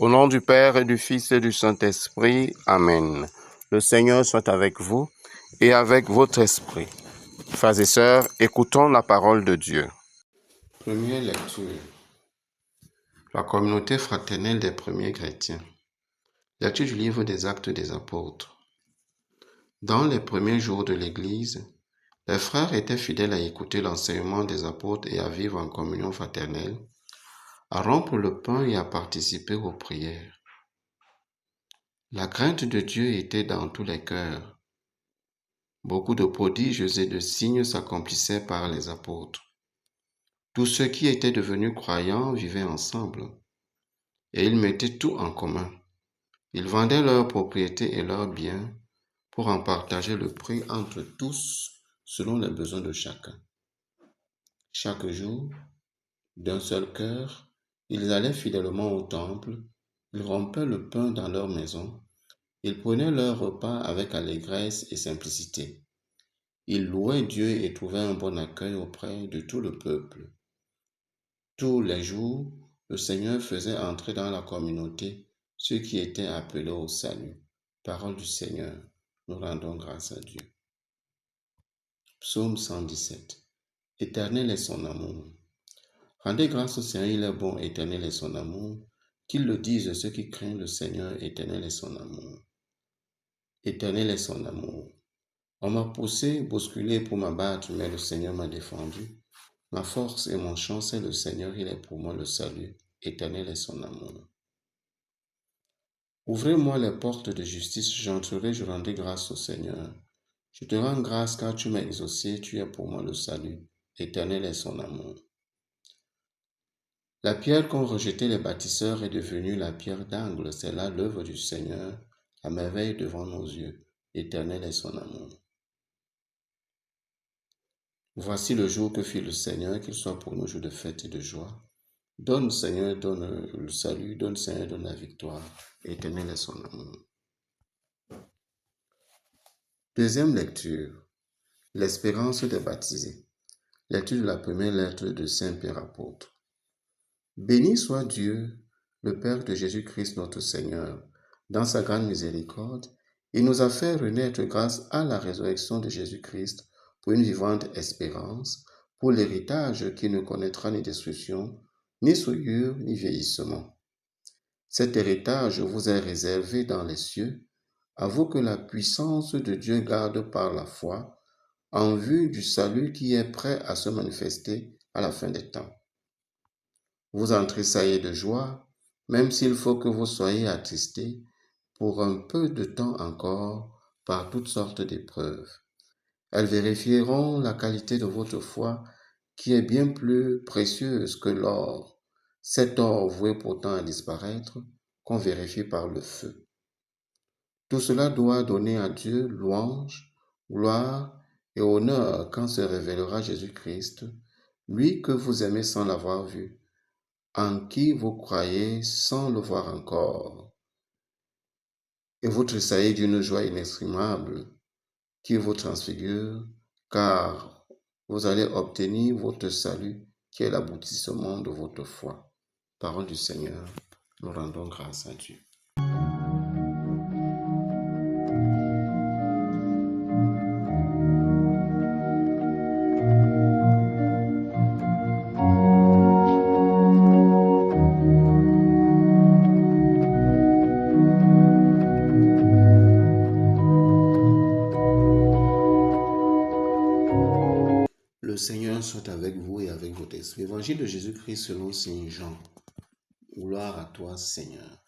Au nom du Père et du Fils et du Saint-Esprit. Amen. Le Seigneur soit avec vous et avec votre esprit. Frères et sœurs, écoutons la parole de Dieu. Première lecture. La communauté fraternelle des premiers chrétiens. Lecture du livre des Actes des Apôtres. Dans les premiers jours de l'Église, les frères étaient fidèles à écouter l'enseignement des apôtres et à vivre en communion fraternelle, à rompre le pain et à participer aux prières. La crainte de Dieu était dans tous les cœurs. Beaucoup de prodiges et de signes s'accomplissaient par les apôtres. Tous ceux qui étaient devenus croyants vivaient ensemble, et ils mettaient tout en commun. Ils vendaient leurs propriétés et leurs biens pour en partager le prix entre tous selon les besoins de chacun. Chaque jour, d'un seul cœur, ils allaient fidèlement au temple, ils rompaient le pain dans leur maison, ils prenaient leur repas avec allégresse et simplicité. Ils louaient Dieu et trouvaient un bon accueil auprès de tout le peuple. Tous les jours, le Seigneur faisait entrer dans la communauté ceux qui étaient appelés au salut. Parole du Seigneur, nous rendons grâce à Dieu. Psaume 117. Éternel est son amour. Rendez grâce au Seigneur, il est bon, éternel est son amour. Qu'ils le disent ceux qui craignent le Seigneur, éternel est son amour. Éternel est son amour. On m'a poussé, bousculé pour m'abattre, mais le Seigneur m'a défendu. Ma force et mon chant, c'est le Seigneur, il est pour moi le salut. Éternel est son amour. Ouvrez-moi les portes de justice, j'entrerai, je rendrai grâce au Seigneur. Je te rends grâce car tu m'as exaucé, tu es pour moi le salut. Éternel est son amour. La pierre qu'ont rejetée les bâtisseurs est devenue la pierre d'angle, c'est là l'œuvre du Seigneur, à merveille devant nos yeux. Éternel est son amour. Voici le jour que fit le Seigneur, qu'il soit pour nous jour de fête et de joie. Donne, Seigneur, donne le salut, donne, Seigneur, donne la victoire. Éternel est son amour. Deuxième lecture. L'espérance des baptisés. Lecture de la première lettre de Saint Pierre apôtre. Béni soit Dieu, le Père de Jésus-Christ notre Seigneur. Dans sa grande miséricorde, il nous a fait renaître grâce à la résurrection de Jésus-Christ pour une vivante espérance, pour l'héritage qui ne connaîtra ni destruction, ni souillure, ni vieillissement. Cet héritage vous est réservé dans les cieux, à vous que la puissance de Dieu garde par la foi, en vue du salut qui est prêt à se manifester à la fin des temps. Vous en tressaillez de joie, même s'il faut que vous soyez attristés pour un peu de temps encore par toutes sortes d'épreuves. Elles vérifieront la qualité de votre foi, qui est bien plus précieuse que l'or, cet or voué pourtant à disparaître, qu'on vérifie par le feu. Tout cela doit donner à Dieu louange, gloire et honneur quand se révélera Jésus-Christ, lui que vous aimez sans l'avoir vu, en qui vous croyez sans le voir encore. Et vous tressaillez d'une joie inexprimable qui vous transfigure, car vous allez obtenir votre salut qui est l'aboutissement de votre foi. Parole du Seigneur, nous rendons grâce à Dieu. Le Seigneur soit avec vous et avec votre esprit. Évangile de Jésus-Christ selon Saint Jean. Gloire à toi, Seigneur.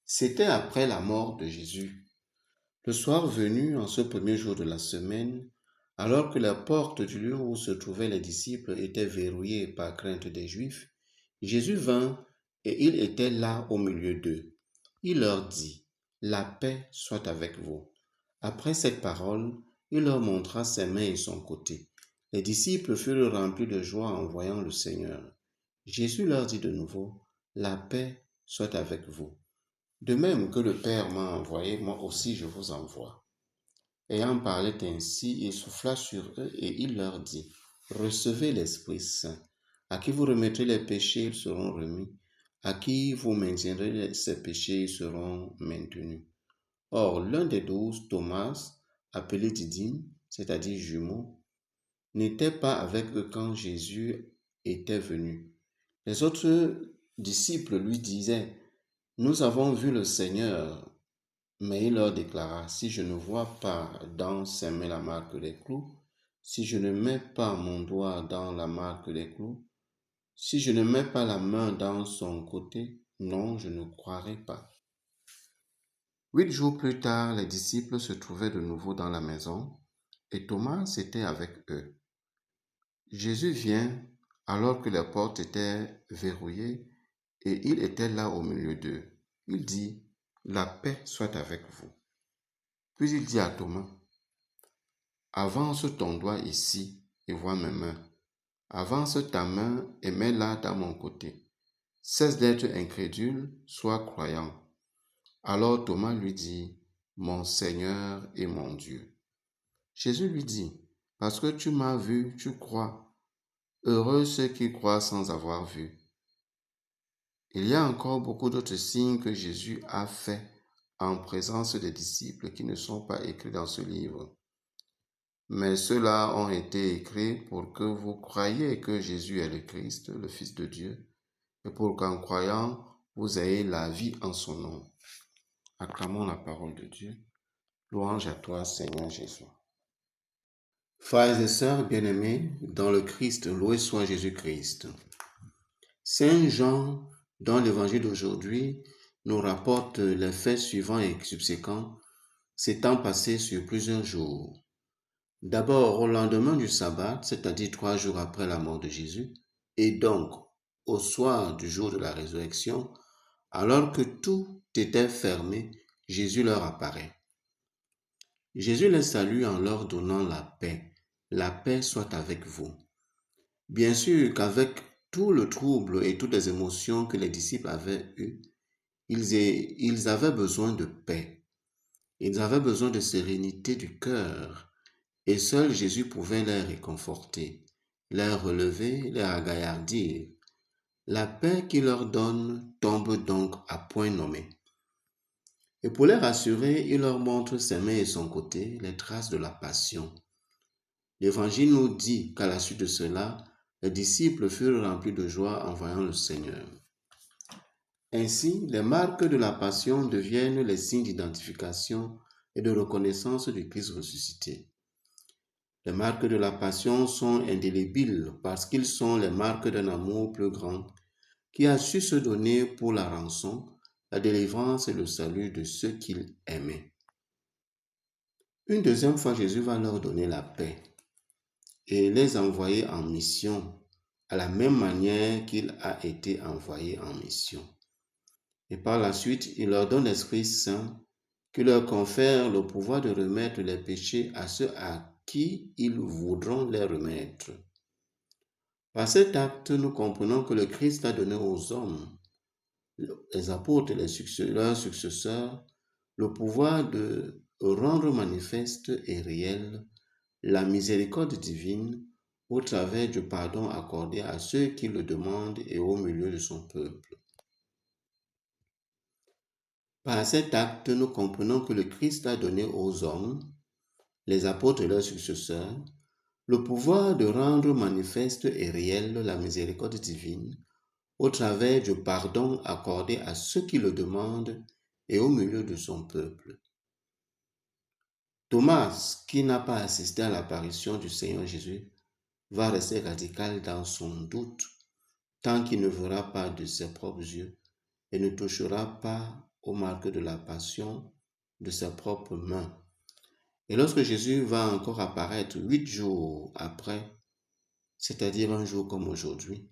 C'était après la mort de Jésus. Le soir venu, en ce premier jour de la semaine, alors que la porte du lieu où se trouvaient les disciples était verrouillée par crainte des Juifs, Jésus vint et il était là au milieu d'eux. Il leur dit, « La paix soit avec vous. » Après cette parole, il leur montra ses mains et son côté. Les disciples furent remplis de joie en voyant le Seigneur. Jésus leur dit de nouveau, « La paix soit avec vous. De même que le Père m'a envoyé, moi aussi je vous envoie. » Ayant parlé ainsi, il souffla sur eux et il leur dit, « Recevez l'Esprit Saint. À qui vous remettrez les péchés, ils seront remis. à qui vous maintiendrez ses péchés seront maintenus. Or, l'un des 12, Thomas, appelé Didyme, c'est-à-dire jumeau, n'était pas avec eux quand Jésus était venu. Les autres disciples lui disaient, « Nous avons vu le Seigneur. » Mais il leur déclara, « Si je ne vois pas dans ses mains la marque des clous, si je ne mets pas mon doigt dans la marque des clous, si je ne mets pas la main dans son côté, non, je ne croirai pas. » 8 jours plus tard, les disciples se trouvaient de nouveau dans la maison et Thomas était avec eux. Jésus vient alors que les portes étaient verrouillées et il était là au milieu d'eux. Il dit, « La paix soit avec vous. » Puis il dit à Thomas, « Avance ton doigt ici et vois mes mains. Avance ta main et mets-la dans mon côté. Cesse d'être incrédule, sois croyant. » Alors Thomas lui dit, « Mon Seigneur et mon Dieu. » Jésus lui dit, « Parce que tu m'as vu, tu crois. Heureux ceux qui croient sans avoir vu. » Il y a encore beaucoup d'autres signes que Jésus a faits en présence des disciples qui ne sont pas écrits dans ce livre. Mais ceux-là ont été écrits pour que vous croyiez que Jésus est le Christ, le Fils de Dieu, et pour qu'en croyant, vous ayez la vie en son nom. Acclamons la parole de Dieu. Louange à toi, Seigneur Jésus. Frères et sœurs bien-aimés, dans le Christ, loué soit Jésus-Christ. Saint Jean, dans l'évangile d'aujourd'hui, nous rapporte les faits suivants et subséquents s'étant passés sur plusieurs jours. D'abord, au lendemain du sabbat, c'est-à-dire 3 jours après la mort de Jésus, et donc au soir du jour de la résurrection, alors que tout était fermé, Jésus leur apparaît. Jésus les salue en leur donnant la paix. La paix soit avec vous. Bien sûr qu'avec tout le trouble et toutes les émotions que les disciples avaient eues, ils avaient besoin de paix. Ils avaient besoin de sérénité du cœur. Et seul Jésus pouvait les réconforter, les relever, les agaillardir. La paix qu'il leur donne tombe donc à point nommé. Et pour les rassurer, il leur montre ses mains et son côté, les traces de la passion. L'Évangile nous dit qu'à la suite de cela, les disciples furent remplis de joie en voyant le Seigneur. Ainsi, les marques de la passion deviennent les signes d'identification et de reconnaissance du Christ ressuscité. Les marques de la passion sont indélébiles parce qu'ils sont les marques d'un amour plus grand qui a su se donner pour la rançon, la délivrance et le salut de ceux qu'il aimait. Une deuxième fois, Jésus va leur donner la paix et les envoyer en mission à la même manière qu'il a été envoyé en mission. Et par la suite, il leur donne l'Esprit Saint qui leur confère le pouvoir de remettre les péchés à ceux à qui ils voudront les remettre. Par cet acte, nous comprenons que le Christ a donné aux hommes, les apôtres et leurs successeurs, le pouvoir de rendre manifeste et réel la miséricorde divine au travers du pardon accordé à ceux qui le demandent et au milieu de son peuple. Par cet acte, nous comprenons que le Christ a donné aux hommes, les apôtres et leurs successeurs, le pouvoir de rendre manifeste et réel la miséricorde divine au travers du pardon accordé à ceux qui le demandent et au milieu de son peuple. Thomas, qui n'a pas assisté à l'apparition du Seigneur Jésus, va rester radical dans son doute tant qu'il ne verra pas de ses propres yeux et ne touchera pas aux marques de la passion de ses propres mains. Et lorsque Jésus va encore apparaître 8 jours après, c'est-à-dire un jour comme aujourd'hui,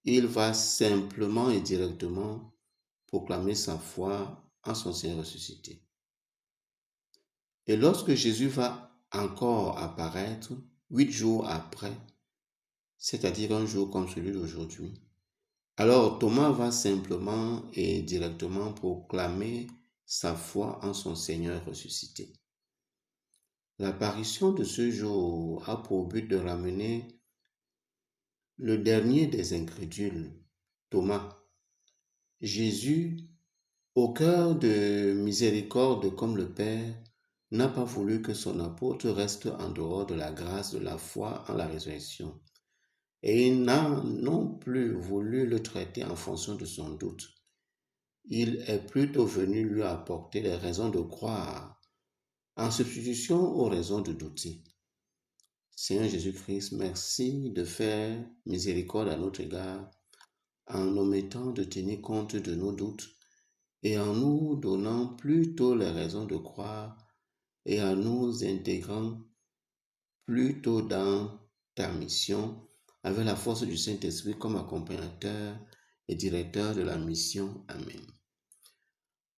il va simplement et directement proclamer sa foi en son Seigneur ressuscité. Et lorsque Jésus va encore apparaître 8 jours après, c'est-à-dire un jour comme celui d'aujourd'hui, alors Thomas va simplement et directement proclamer sa foi en son Seigneur ressuscité. L'apparition de ce jour a pour but de ramener le dernier des incrédules, Thomas, Jésus, au cœur de miséricorde comme le Père, n'a pas voulu que son apôtre reste en dehors de la grâce de la foi en la résurrection. Et il n'a non plus voulu le traiter en fonction de son doute. Il est plutôt venu lui apporter les raisons de croire, en substitution aux raisons de douter. Seigneur Jésus-Christ, merci de faire miséricorde à notre égard, en omettant de tenir compte de nos doutes et en nous donnant plutôt les raisons de croire et en nous intégrant plutôt dans ta mission avec la force du Saint-Esprit comme accompagnateur et directeur de la mission. Amen.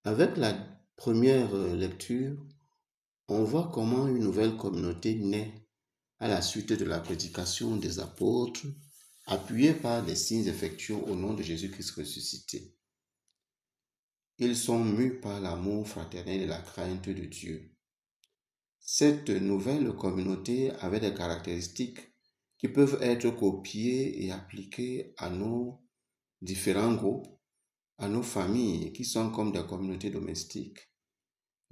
Avec la première lecture, on voit comment une nouvelle communauté naît à la suite de la prédication des apôtres, appuyée par des signes effectués au nom de Jésus-Christ ressuscité. Ils sont mus par l'amour fraternel et la crainte de Dieu. Cette nouvelle communauté avait des caractéristiques qui peuvent être copiées et appliquées à nos différents groupes, à nos familles qui sont comme des communautés domestiques,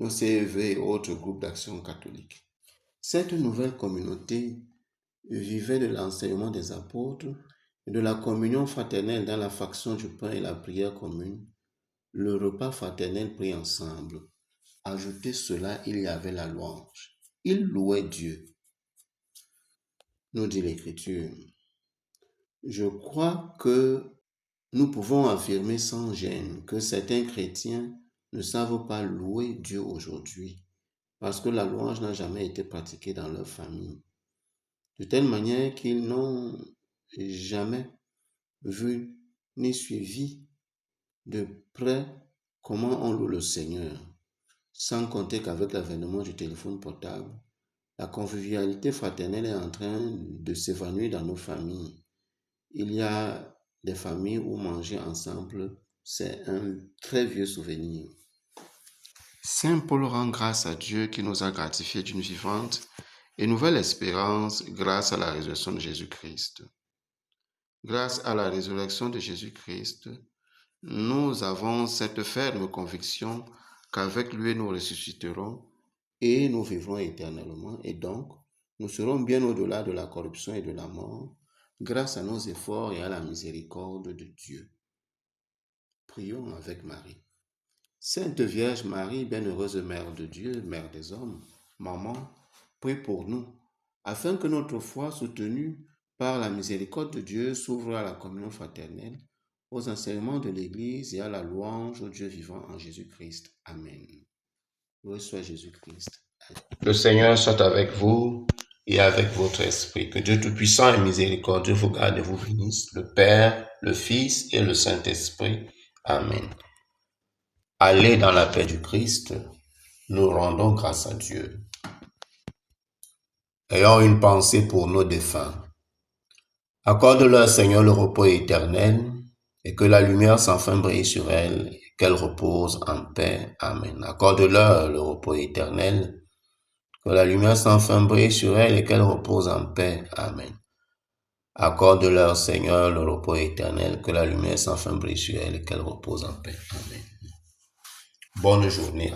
nos CEV et autres groupes d'action catholique. Cette nouvelle communauté vivait de l'enseignement des apôtres et de la communion fraternelle dans la fraction du pain et la prière commune, le repas fraternel pris ensemble. Ajouté cela, il y avait la louange. Ils louaient Dieu, nous dit l'Écriture. Je crois que nous pouvons affirmer sans gêne que certains chrétiens ne savent pas louer Dieu aujourd'hui parce que la louange n'a jamais été pratiquée dans leur famille, de telle manière qu'ils n'ont jamais vu ni suivi de près comment on loue le Seigneur, sans compter qu'avec l'avènement du téléphone portable, la convivialité fraternelle est en train de s'évanouir dans nos familles. Il y a des familles où manger ensemble, c'est un très vieux souvenir. Saint Paul rend grâce à Dieu qui nous a gratifiés d'une vivante et nouvelle espérance grâce à la résurrection de Jésus-Christ. Grâce à la résurrection de Jésus-Christ, nous avons cette ferme conviction qu'avec lui nous ressusciterons et nous vivrons éternellement, et donc nous serons bien au-delà de la corruption et de la mort, grâce à nos efforts et à la miséricorde de Dieu. Prions avec Marie. Sainte Vierge Marie, bienheureuse Mère de Dieu, Mère des hommes, Maman, prie pour nous, afin que notre foi, soutenue par la miséricorde de Dieu, s'ouvre à la communion fraternelle, aux enseignements de l'Église et à la louange au Dieu vivant en Jésus-Christ. Amen. Loué soit Jésus-Christ. Le Seigneur soit avec vous et avec votre esprit. Que Dieu Tout-Puissant et Miséricordieux vous garde et vous bénisse, le Père, le Fils et le Saint-Esprit. Amen. Allez dans la paix du Christ, nous rendons grâce à Dieu. Ayons une pensée pour nos défunts. Accorde-leur, Seigneur, le repos éternel, et que la lumière sans fin brille sur elles, et qu'elles reposent en paix. Amen. Accorde-leur le repos éternel, que la lumière sans fin brille sur elles, et qu'elles reposent en paix. Amen. Accorde-leur, Seigneur, le repos éternel, que la lumière sans fin brille sur elles, et qu'elles reposent en paix. Amen. Bonne journée.